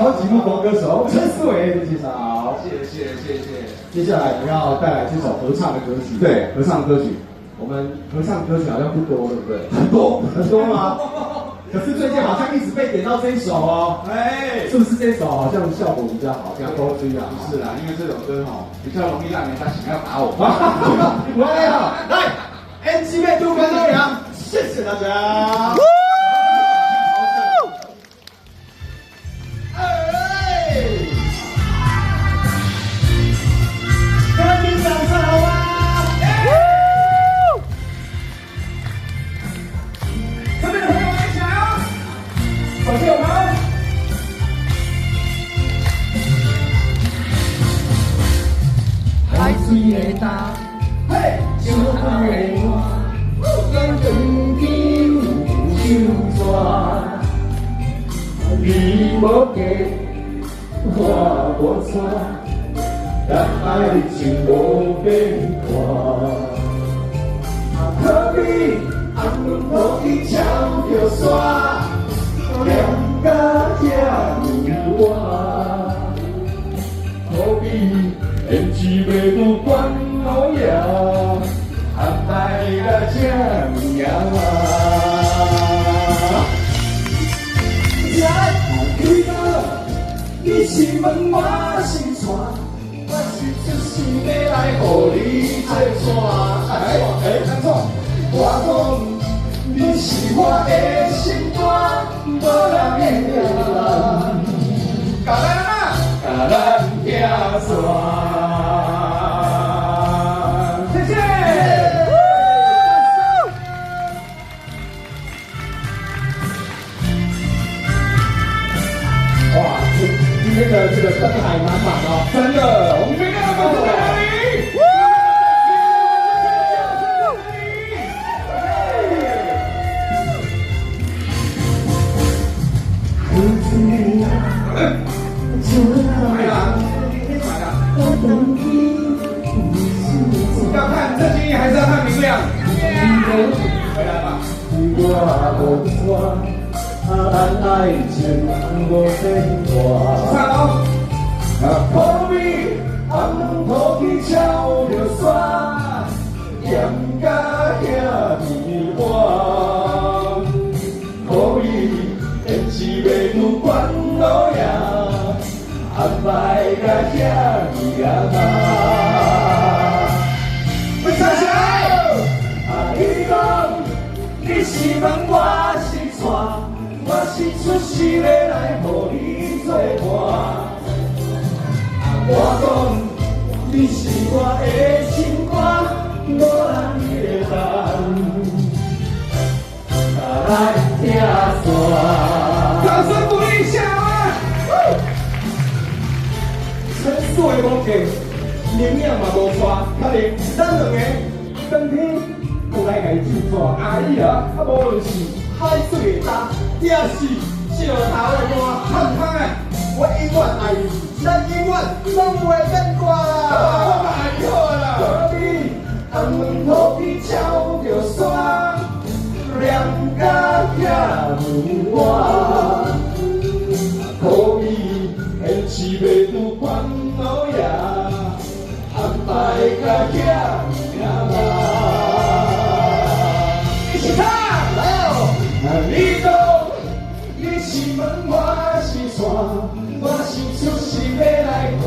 超级木工歌手陈思维的介绍。谢谢。接下来我要带来这首合唱的歌曲。对，合唱歌曲，我们合唱歌曲好像不多，对不对？很多吗？可是最近好像一直被点到这一首哦。哎，是不是这首好像效果比较好，比较高追啊？不是啦，因为这首歌比较容易让人家想要打我。来好，来 NG 妹杜跟欧阳，谢谢大家。水的打，小海的岸，咱长期有手纸，你无嫁，我无娶，但爱情无变化。可比红润土地超着山，念甲遐尼晚，可比。天气袂拄管好呀，安排甲这么样啊？一个，你是问我是错，我是出世要来互你做线。怎错？我讲你是我的心肝，无人会让。甲咱行线。今天的这个灯海满满哦，真的，我们明天要告诉大家。要看正经还是要看明亮？回来吧。咱爱情无变化。唱哦。可比红土地超着山，咸甲遐尼晚。可比天时袂拄管落叶，安排甲遐尼晚。会唱起来。你讲你是问我是错。我是出世要来互你做伴，我讲你是我的心肝，无人会当。来听线，掌声鼓励一下啊！陈思维无给，明亮嘛无错，可能咱两个当天有来家制作，阿姨啊，啊无论是海水的搭。也是石头的歌，香香的，我永远爱你，咱永远拢袂变卦啦。我爱你好啦。可比红润土地超着山，念甲遐尼晚。可比天时袂拄管落叶，安排甲遐尼晚。一起唱，来哦，你讲。是问我是线，我是出世要来互